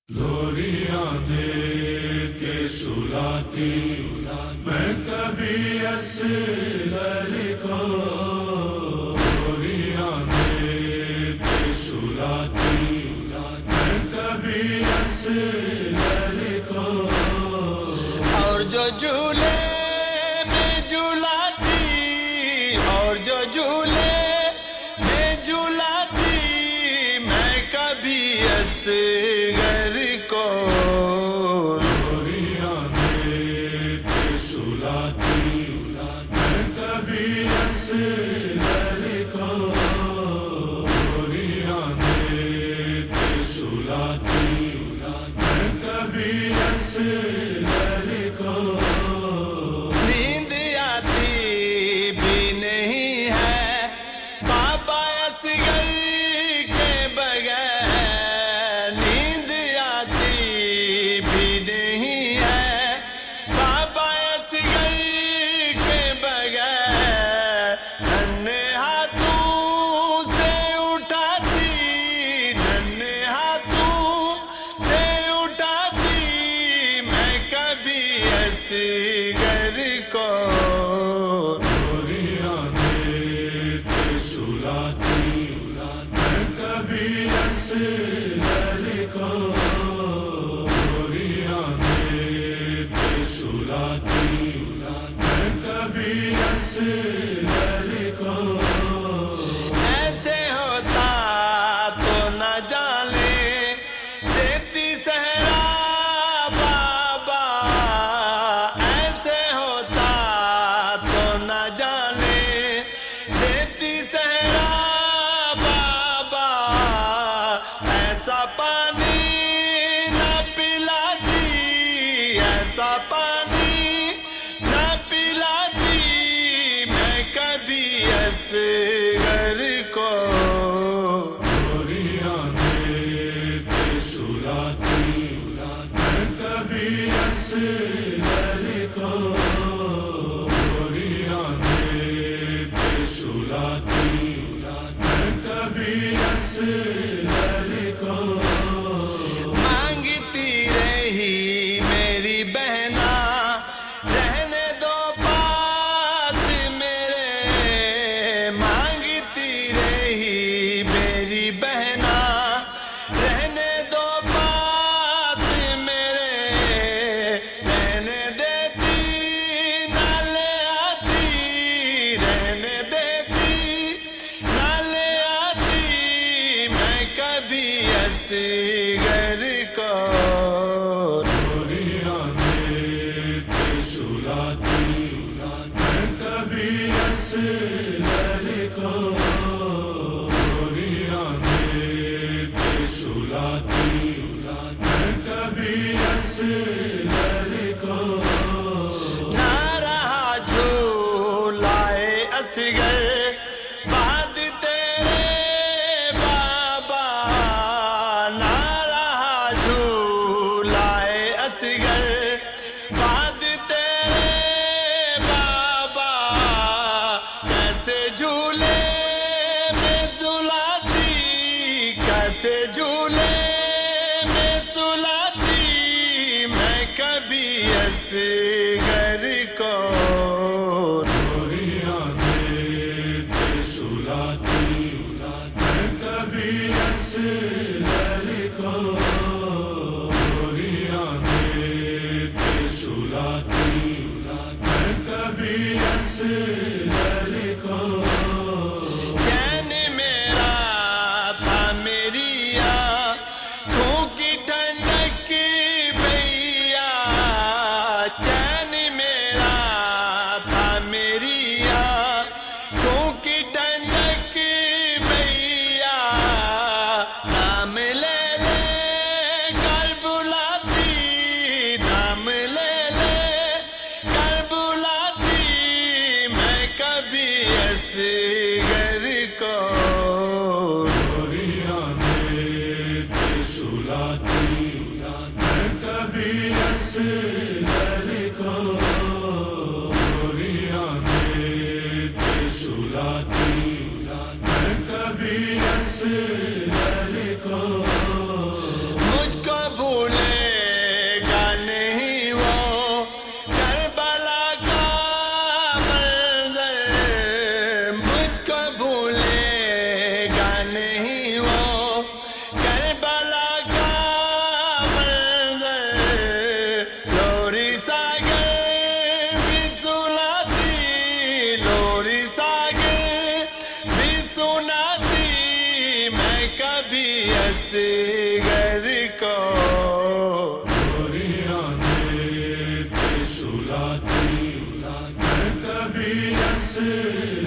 لوریاں دے کے سلاتی میں کبھی اصغر کو، لوریاں دے کے سلاتی میں کبھی اصغر کو، اور جو جھولے میں جھولاتی، اور جو جھولے میں جھولاتی میں کبھی اصغر کو، لوریاں دے کے سلاتی میں کبھی اصغر کو، لوریاں دے کے سلاتی میں کبھی اصغر کو، نیند آتی بھی نہیں ہے بابا اصغر کے بغیر، نیند آتی بھی نہیں ہے بابا اصغر کے بغیر، ننھے ہاتھوں سے اٹھاتی، ننھے ہاتھوں سے اٹھاتی میں کبھی اصغر کو، لوریاں دے کے سلاتی میں کبھی اصغر کو، لوریاں دے کے سلاتی میں کبھی اصغر کو، ایسے ہوتا تو نہ جانے دیتی صحرا بابا، ایسے ہوتا تو نہ جانے دیتی صحرا بابا، ایسا پانی نہ پلاتی، ایسا پانی نہ پلاتی میں کبھی اصغر کو، لوریاں دے کے سلاتی میں کبھی اصغر کو، لوریاں دے کے سلاتی میں کبھی اصغر کو، مانگتی رہی میری بہنا رہنے دو پاس میرے، مانگتی رہی میری بہنا رہنے دو پاس میرے، رہنے دیتی نہ لے آتی، رہنے دیتی نہ لے آتی میں کبھی اصغر کو، لوریاں دے کے سلاتی میں کبھی اصغر کو، لوریاں دے کے سلاتی میں کبھی اصغر کو، نہ رہا جھولائے اصغر بعد تیرے بابا، نہ رہا جھولائے اصغر بعد تیرے بابا، کیسے جھولے میں سلاتی، کیسے جھولے میں سلاتی میں کبھی اصغر کو، لوریاں دے کے سلاتی میں کبھی اصغر کو، لوریاں دے کے سلاتی میں کبھی اصغر کو، چین میرا تھا میری آنکھوں کی ٹھنڈک بھیا، چین میرا تھا میری آنکھوں کی ٹھنڈک بھیا، نام لے لے کر بلاتی، نام لے لے کر بلاتی میں کبھی اصغر کو، لوریاں دے کے سلاتی میں کبھی اصغر کو، لوریاں دے کے سلاتی گر کو گوریاں دیکھ کے سلاتی میں کبھی اصغر